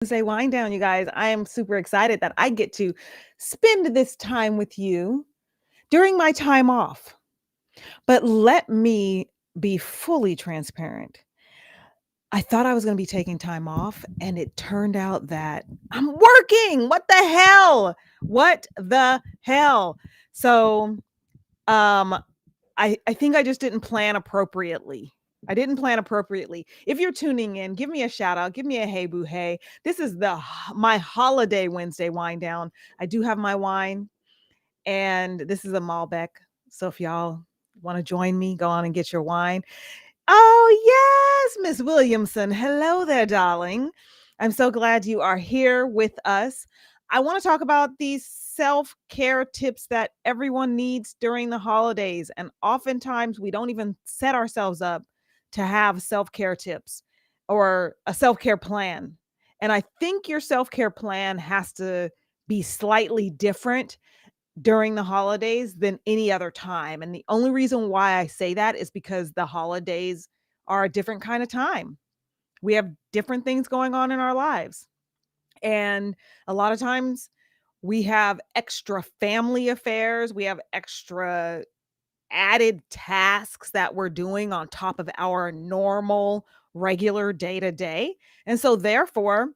Say wind down, you guys. I am super excited that I get to spend this time with you during my time off. But let me be fully transparent. I thought I was going to be taking time off, and it turned out that I'm working. What the hell? What the hell? So, um, I think I just didn't plan appropriately. I didn't plan appropriately. If you're tuning in, give me a shout out, give me a hey boo hey. This is my holiday Wednesday wind down. I do have my wine, and this is a Malbec. So if y'all want to join me, go on and get your wine. Oh, yes, Miss Williamson. Hello there, darling. I'm so glad you are here with us. I want to talk about these self care tips that everyone needs during the holidays. And oftentimes we don't even set ourselves up to have self care tips or a self care plan. And I think your self care plan has to be slightly different during the holidays than any other time. And the only reason why I say that is because the holidays are a different kind of time. We have different things going on in our lives. And a lot of times we have extra family affairs, we have extra added tasks that we're doing on top of our normal, regular day to day. And so, therefore,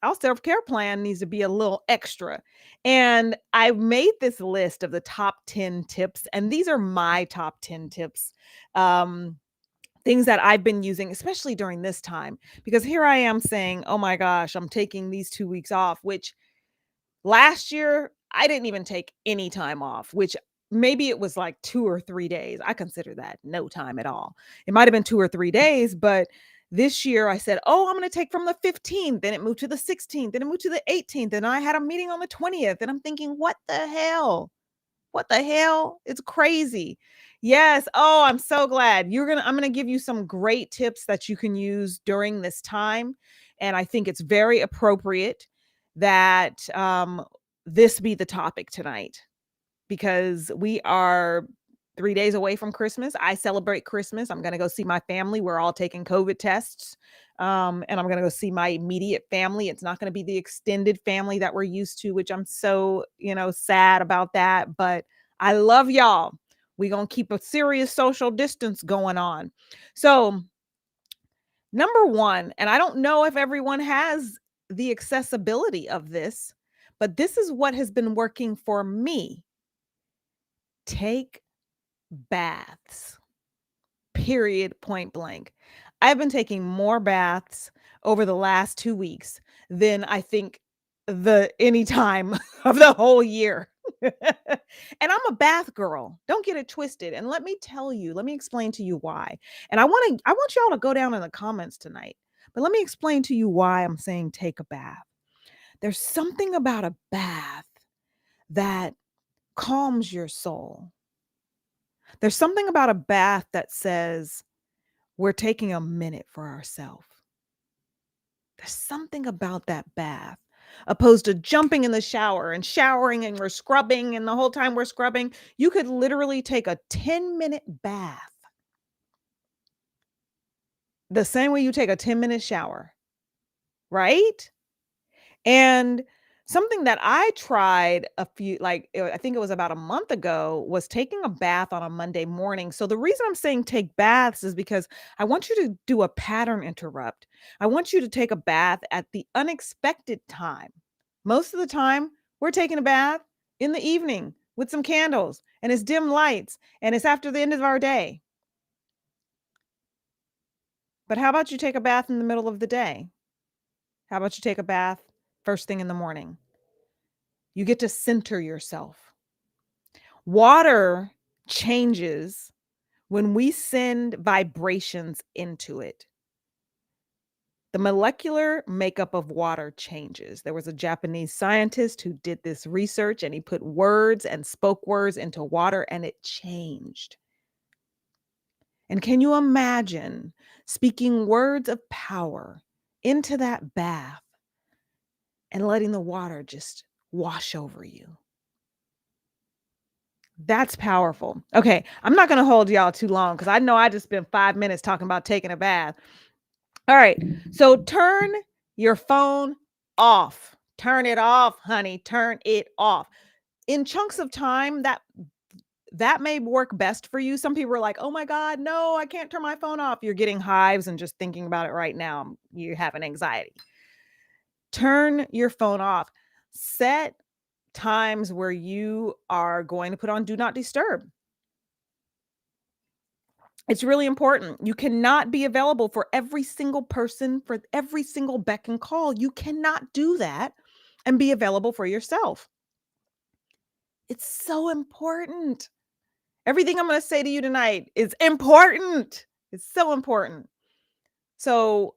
our self care plan needs to be a little extra. And I made this list of the top 10 tips, and these are my top 10 tips. Things that I've been using, especially during this time, because here I am saying, oh my gosh, I'm taking these 2 weeks off, which last year, I didn't even take any time off, which maybe it was like 2 or 3 days. I consider that no time at all. It might have been 2 or 3 days, but this year I said, "Oh, I'm gonna take from the 15th." Then it moved to the 16th, then it moved to the 18th, and I had a meeting on the 20th, and I'm thinking, "What the hell? What the hell? It's crazy." Yes. Oh, I'm so glad. I'm gonna give you some great tips that you can use during this time. And I think it's very appropriate that this be the topic tonight because we are 3 days away from Christmas. I celebrate Christmas. I'm going to go see my family. We're all taking COVID tests. And I'm going to go see my immediate family. It's not going to be the extended family that we're used to, which I'm so, sad about that. But I love y'all. We're going to keep a serious social distance going on. So, number one, and I don't know if everyone has the accessibility of this, but this is what has been working for me. Take baths, period, point blank. I've been taking more baths over the last 2 weeks than I think any time of the whole year. And I'm a bath girl. Don't get it twisted. And let me explain to you why. And I want y'all to go down in the comments tonight. But let me explain to you why I'm saying take a bath. There's something about a bath that calms your soul. There's something about a bath that says we're taking a minute for ourselves. There's something about that bath, opposed to jumping in the shower and showering and we're scrubbing. And the whole time we're scrubbing, you could literally take a 10-minute bath the same way you take a 10-minute shower, right? And something that I tried I think it was about a month ago, was taking a bath on a Monday morning. So the reason I'm saying take baths is because I want you to do a pattern interrupt. I want you to take a bath at the unexpected time. Most of the time, we're taking a bath in the evening with some candles and it's dim lights and it's after the end of our day. But how about you take a bath in the middle of the day? How about you take a bath first thing in the morning? You get to center yourself. Water changes when we send vibrations into it. The molecular makeup of water changes. There was a Japanese scientist who did this research and he put words and spoke words into water and it changed. And can you imagine speaking words of power into that bath and letting the water just wash over you? That's powerful. Okay, I'm not going to hold y'all too long because I know I just spent 5 minutes talking about taking a bath. All right, so turn your phone off. Turn it off, honey. Turn it off. In chunks of time, that may work best for you. Some people are like, "Oh my god, no, I can't turn my phone off." You're getting hives and just thinking about it right now, you have an anxiety. Turn your phone off. Set times where you are going to put on do not disturb. It's really important. You cannot be available for every single person, for every single beck and call. You cannot do that and be available for yourself. It's so important. Everything I'm going to say to you tonight is important. It's so important. So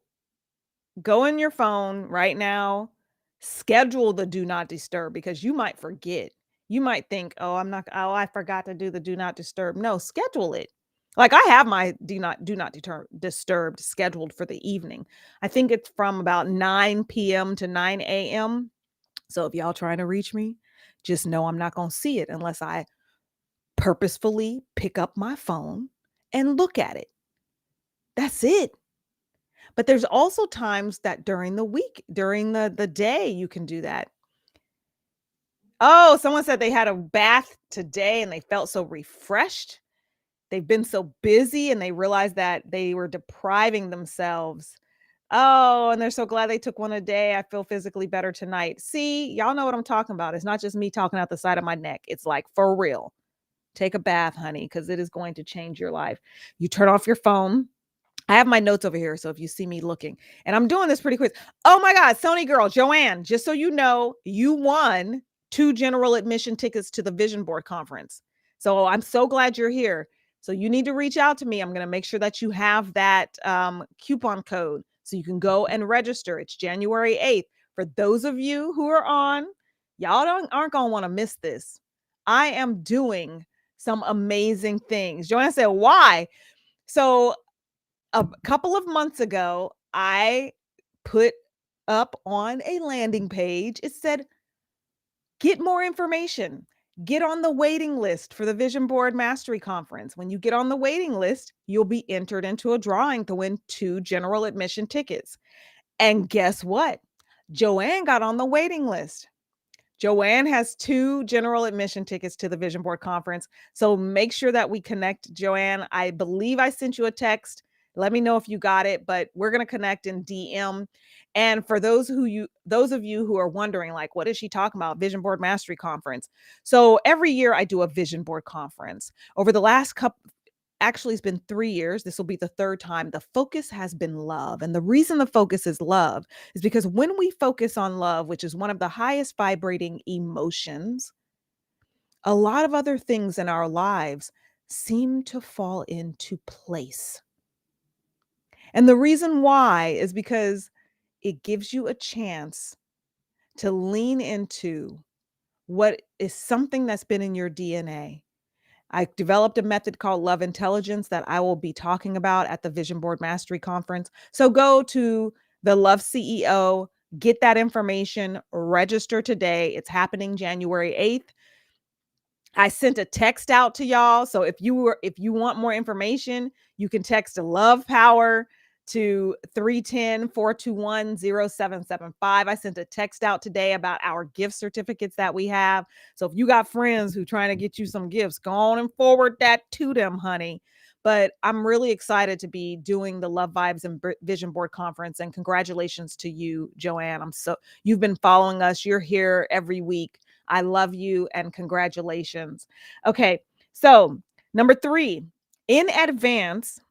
go in your phone right now, schedule the do not disturb because you might forget. You might think, "Oh, I forgot to do the do not disturb." No, schedule it. Like I have my do not disturbed scheduled for the evening. I think it's from about 9 p.m. to 9 a.m. So if y'all trying to reach me, just know I'm not going to see it unless I purposefully pick up my phone and look at it. That's it. But there's also times that during the week, during the day, you can do that. Oh, someone said they had a bath today and they felt so refreshed. They've been so busy and they realized that they were depriving themselves. Oh, and they're so glad they took one a day. I feel physically better tonight. See, y'all know what I'm talking about. It's not just me talking out the side of my neck. It's like for real. Take a bath, honey, because it is going to change your life. You turn off your phone. I have my notes over here, so if you see me looking, and I'm doing this pretty quick. Oh my God, Sony girl, Joanne, just so you know, you won 2 general admission tickets to the Vision Board conference. So I'm so glad you're here. So you need to reach out to me. I'm going to make sure that you have that coupon code so you can go and register. It's January 8th. For those of you who are on, y'all aren't going to want to miss this. I am doing some amazing things. Joanne said, why? So a couple of months ago, I put up on a landing page. It said, get more information. Get on the waiting list for the Vision Board Mastery Conference. When you get on the waiting list, you'll be entered into a drawing to win 2 general admission tickets. And guess what? Joanne got on the waiting list. Joanne has 2 general admission tickets to the Vision Board Conference. So make sure that we connect, Joanne. I believe I sent you a text. Let me know if you got it, but we're going to connect in DM. And for those of you who are wondering, like, what is she talking about? Vision Board Mastery Conference. So every year I do a Vision Board conference. Over the last couple, actually it's been 3 years. This will be the 3rd time. The focus has been love. And the reason the focus is love is because when we focus on love, which is one of the highest vibrating emotions, a lot of other things in our lives seem to fall into place. And the reason why is because it gives you a chance to lean into what is something that's been in your DNA. I developed a method called Love Intelligence that I will be talking about at the Vision Board Mastery Conference. So go to the Love CEO, get that information, register today. It's happening January 8th. I sent a text out to y'all. So if you want more information, you can text Love Power to 310-421-0775. I sent a text out today about our gift certificates that we have. So if you got friends who trying to get you some gifts, go on and forward that to them, honey. But I'm really excited to be doing the Love Vibes and Vision Board Conference. And congratulations to you, Joanne. You've been following us. You're here every week. I love you and congratulations. Okay, so number 3, in advance,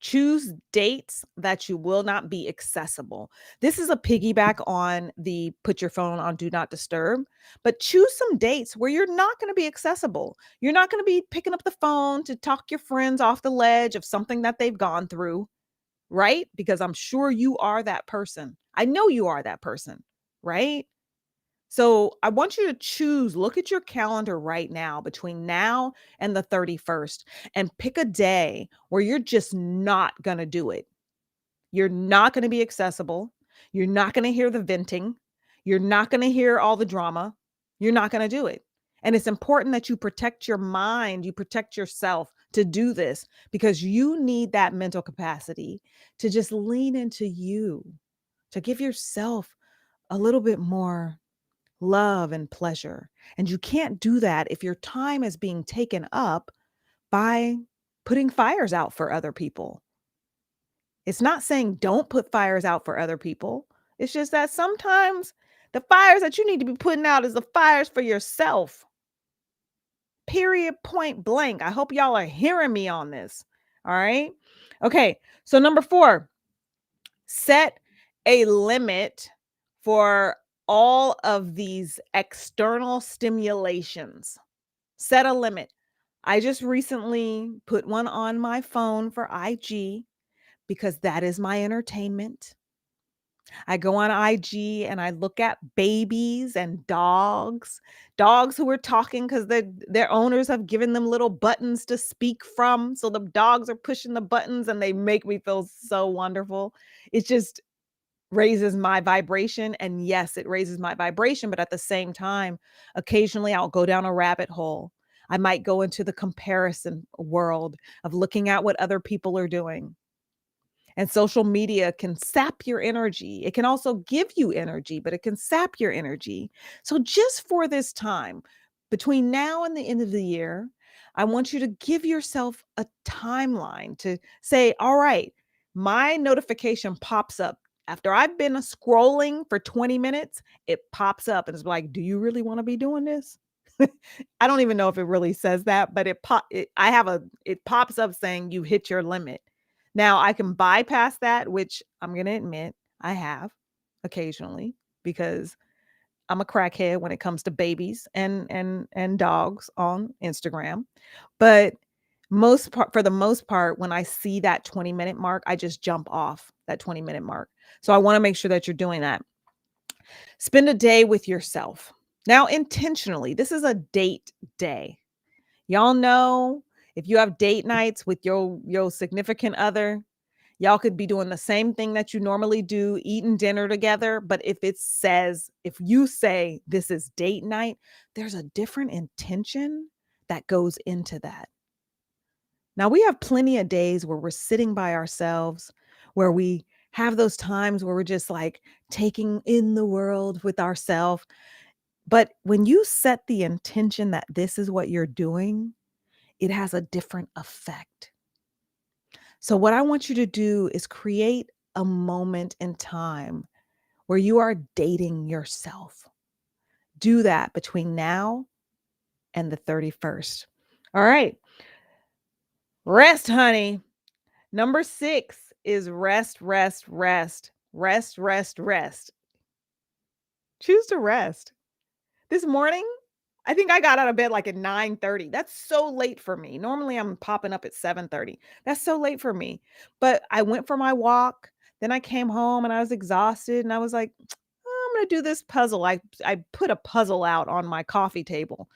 choose dates that you will not be accessible. This is a piggyback on the put your phone on do not disturb, but choose some dates where you're not going to be accessible. You're not going to be picking up the phone to talk your friends off the ledge of something that they've gone through, right? Because I'm sure you are that person. I know you are that person, right? So I want you to look at your calendar right now between now and the 31st and pick a day where you're just not going to do it. You're not going to be accessible. You're not going to hear the venting. You're not going to hear all the drama. You're not going to do it. And it's important that you protect your mind, you protect yourself to do this because you need that mental capacity to just lean into you, to give yourself a little bit more love and pleasure. And you can't do that if your time is being taken up by putting fires out for other people. It's not saying don't put fires out for other people. It's just that sometimes the fires that you need to be putting out is the fires for yourself. Period, point blank. I hope y'all are hearing me on this. All right. Okay. So, number 4, set a limit for all of these external stimulations. Set a limit. I just recently put one on my phone for IG because that is my entertainment. I go on IG and I look at babies and dogs who are talking because their owners have given them little buttons to speak from. So the dogs are pushing the buttons and they make me feel so wonderful. It just raises my vibration. And yes, it raises my vibration, but at the same time, occasionally I'll go down a rabbit hole. I might go into the comparison world of looking at what other people are doing. And social media can sap your energy. It can also give you energy, but it can sap your energy. So, just for this time, between now and the end of the year, I want you to give yourself a timeline to say, all right, my notification pops up. After I've been scrolling for 20 minutes, it pops up and it's like, do you really want to be doing this? I don't even know if it really says that, but it pops up saying you hit your limit. Now I can bypass that, which I'm gonna admit I have occasionally because I'm a crackhead when it comes to babies and dogs on Instagram. But for the most part, when I see that 20-minute mark, I just jump off that 20-minute mark. So I want to make sure that you're doing that. Spend a day with yourself. Now, intentionally, this is a date day. Y'all know if you have date nights with your significant other, y'all could be doing the same thing that you normally do, eating dinner together. But if you say this is date night, there's a different intention that goes into that. Now, we have plenty of days where we're sitting by ourselves, where we have those times where we're just like taking in the world with ourselves. But when you set the intention that this is what you're doing, it has a different effect. So, what I want you to do is create a moment in time where you are dating yourself. Do that between now and the 31st. All right. Rest, honey. Number 6 is rest, rest, rest, rest, rest, rest. Choose to rest. This morning, I think I got out of bed like at 9:30. That's so late for me. Normally, I'm popping up at 7:30. That's so late for me. But I went for my walk. Then I came home and I was exhausted and I was like, "Oh, I'm going to do this puzzle." I put a puzzle out on my coffee table.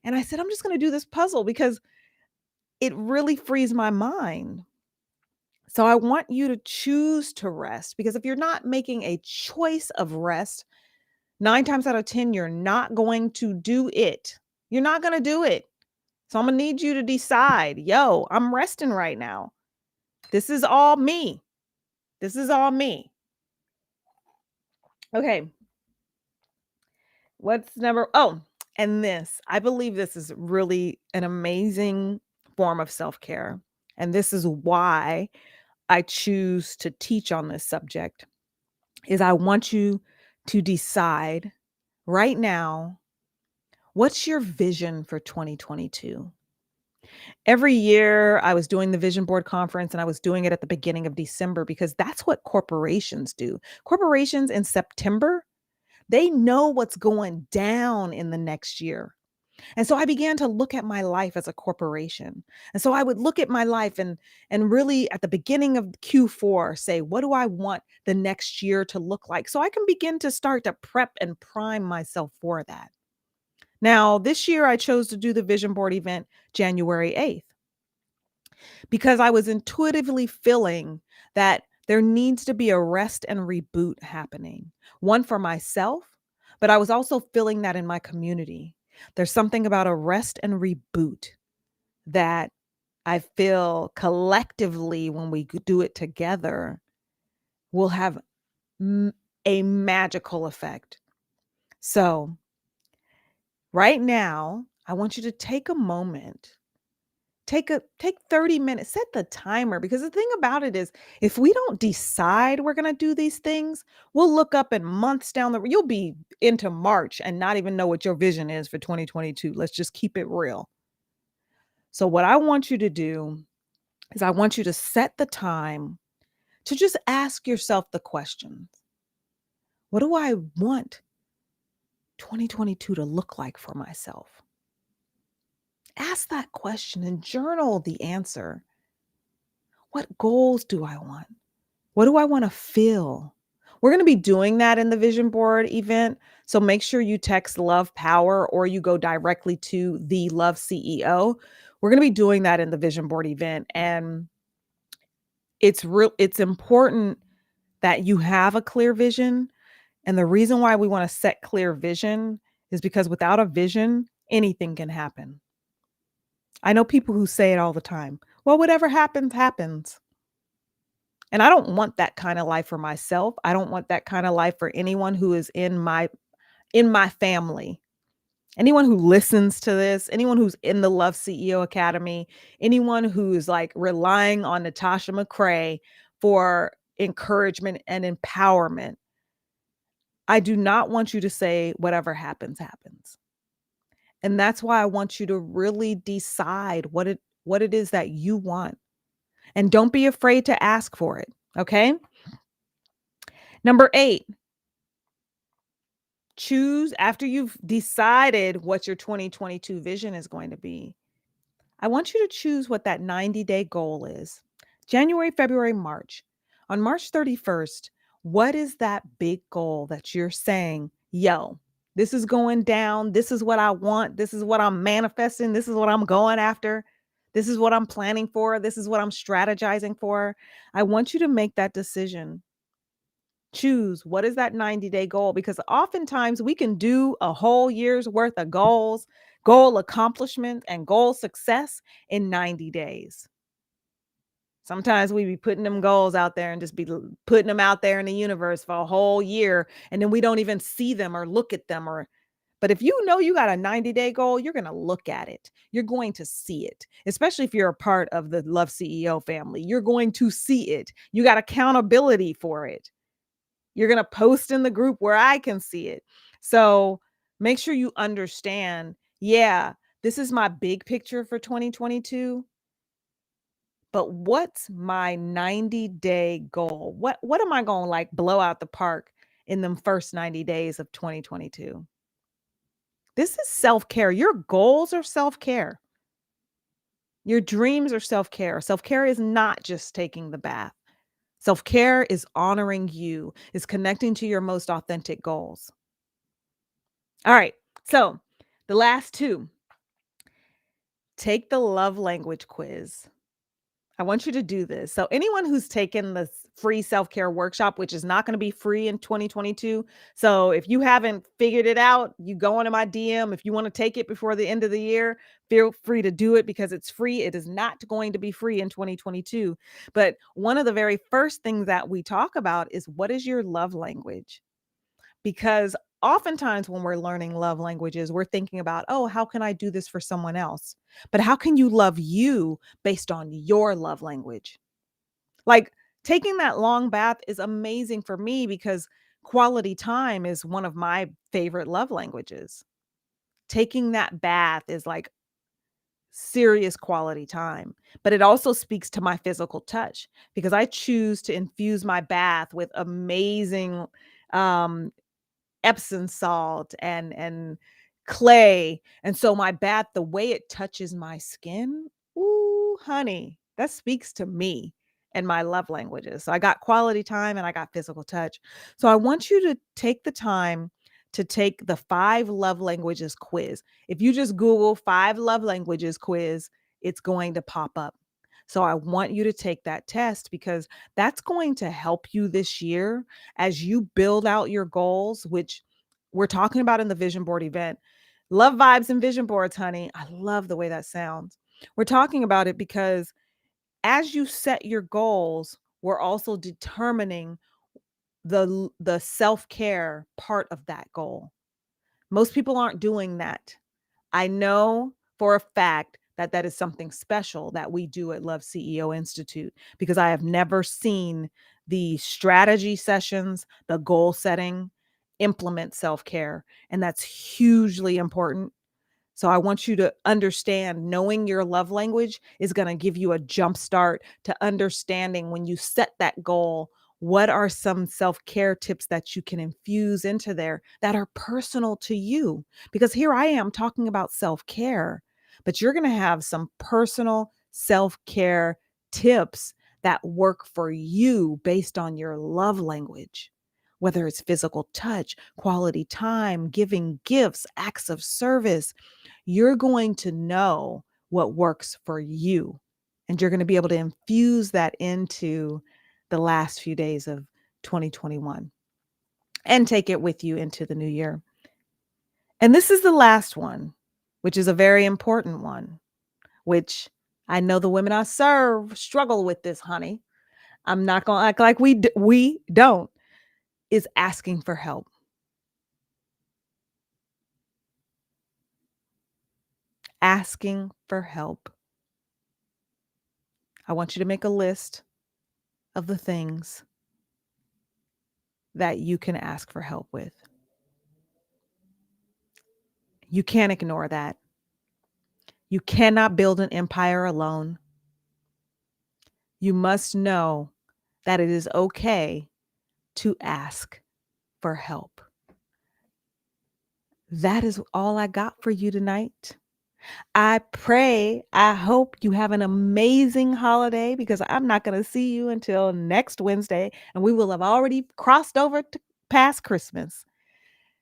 And I said, "I'm just going to do this puzzle because it really frees my mind." So I want you to choose to rest because if you're not making a choice of rest, 9 times out of 10, you're not going to do it. You're not going to do it. So I'm going to need you to decide, yo, I'm resting right now. This is all me. This is all me. Okay. What's number? Oh, and this, I believe this is really an amazing form of self care. And this is why I choose to teach on this subject is I want you to decide right now, what's your vision for 2022? Every year I was doing the vision board conference and I was doing it at the beginning of December because that's what corporations do. Corporations in September, they know what's going down in the next year. And so I began to look at my life as a corporation. And so I would look at my life and really at the beginning of Q4 say, what do I want the next year to look like? So I can begin to start to prep and prime myself for that. Now, this year I chose to do the vision board event January 8th because I was intuitively feeling that there needs to be a rest and reboot happening, one for myself, but I was also feeling that in my community. There's something about a rest and reboot that I feel collectively when we do it together, we'll have a magical effect. So, right now, I want you to take a moment. Take 30 minutes, set the timer because the thing about it is if we don't decide we're going to do these things, we'll look up in months down the you'll be into March and not even know what your vision is for 2022. Let's just keep it real. So what I want you to do is I want you to set the time to just ask yourself the questions. What do I want 2022 to look like for myself? Ask that question and journal the answer. What goals do I want? What do I want to feel? We're going to be doing that in the vision board event. So make sure you text Love Power or you go directly to the Love CEO. We're going to be doing that in the vision board event. And it's important that you have a clear vision. And the reason why we want to set clear vision is because without a vision, anything can happen. I know people who say it all the time. Well, whatever happens, happens. And I don't want that kind of life for myself. I don't want that kind of life for anyone who is in my family. Anyone who listens to this, anyone who's in the Love CEO Academy, anyone who's like relying on Natasha McCrae for encouragement and empowerment. I do not want you to say whatever happens, happens. And that's why I want you to really decide what it is that you want. And don't be afraid to ask for it. Okay. Number 8, choose after you've decided what your 2022 vision is going to be. I want you to choose what that 90-day goal is. January, February, March. On March 31st, what is that big goal that you're saying, yo, this is going down. This is what I want. This is what I'm manifesting. This is what I'm going after. This is what I'm planning for. This is what I'm strategizing for. I want you to make that decision. Choose what is that 90-day goal because oftentimes we can do a whole year's worth of goals, goal accomplishment, and goal success in 90 days. Sometimes we be putting them goals out there and just be putting them out there in the universe for a whole year and then we don't even see them or look at them or but if you know you got a 90-day goal, you're going to look at it. You're going to see it, especially if you're a part of the Love CEO family. You're going to see it. You got accountability for it. You're going to post in the group where I can see it. So make sure you understand, yeah, this is my big picture for 2022, but what's my 90-day goal? What am I going to like blow out the park in them first 90 days of 2022? This is self-care. Your goals are self-care. Your dreams are self-care. Self-care is not just taking the bath. Self-care is honoring you, is connecting to your most authentic goals. All right. So the last 2, take the love language quiz. I want you to do this. So anyone who's taken the free self-care workshop, which is not going to be free in 2022. So if you haven't figured it out, you go into my DM. If you want to take it before the end of the year, feel free to do it because it's free. It is not going to be free in 2022. But one of the very first things that we talk about is what is your love language? Because oftentimes when we're learning love languages, we're thinking about, oh, how can I do this for someone else? But how can you love you based on your love language? Like taking that long bath is amazing for me because quality time is one of my favorite love languages. Taking that bath is like serious quality time, but it also speaks to my physical touch because I choose to infuse my bath with amazing um Epsom salt and clay, and so my bath, the way it touches my skin, ooh, honey, that speaks to me and my love languages. So I got quality time and I got physical touch. So I want you to take the time to take the 5 love languages quiz. If you just Google 5 love languages quiz, it's going to pop up. So I want you to take that test because that's going to help you this year as you build out your goals, which we're talking about in the vision board event. Love vibes and vision boards, honey. I love the way that sounds. We're talking about it because as you set your goals, we're also determining the self-care part of that goal. Most people aren't doing that. I know for a fact that that is something special that we do at Love CEO Institute because I have never seen the strategy sessions, the goal setting, implement self-care, and that's hugely important. So I want you to understand knowing your love language is going to give you a jump start to understanding when you set that goal. What are some self care tips that you can infuse into there that are personal to you? Because here I am talking about self care, but you're going to have some personal self care tips that work for you based on your love language, whether it's physical touch, quality time, giving gifts, acts of service. You're going to know what works for you. And you're going to be able to infuse that into the last few days of 2021 and take it with you into the new year. And this is the last one, which is a very important one, which I know the women I serve struggle with this, honey. I'm not going to act like we don't, is asking for help. Asking for help. I want you to make a list of the things that you can ask for help with. You can't ignore that. You cannot build an empire alone. You must know that it is okay to ask for help. That is all I got for you tonight. I hope you have an amazing holiday because I'm not going to see you until next Wednesday and we will have already crossed over to past Christmas.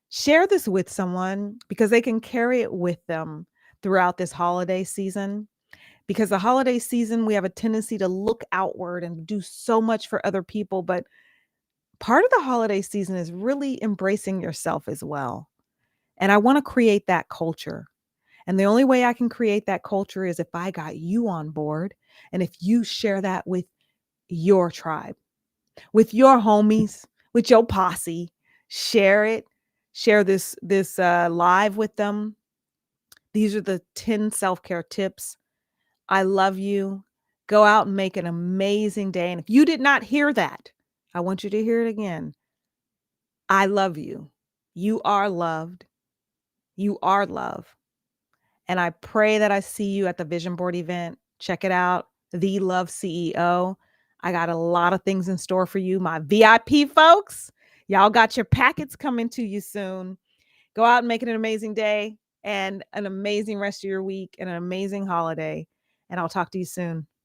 Share this with someone because they can carry it with them throughout this holiday season. Because the holiday season, we have a tendency to look outward and do so much for other people. But part of the holiday season is really embracing yourself as well. And I want to create that culture. And the only way I can create that culture is if I got you on board and if you share that with your tribe, with your homies, with your posse. Share it. Share this live with them. These are the 10 self-care tips. I love you. Go out and make an amazing day. And if you did not hear that, I want you to hear it again. I love you. You are loved. You are love. And I pray that I see you at the Vision Board event. Check it out. The Love CEO. I got a lot of things in store for you, my VIP folks. Y'all got your packets coming to you soon. Go out and make it an amazing day and an amazing rest of your week and an amazing holiday. And I'll talk to you soon.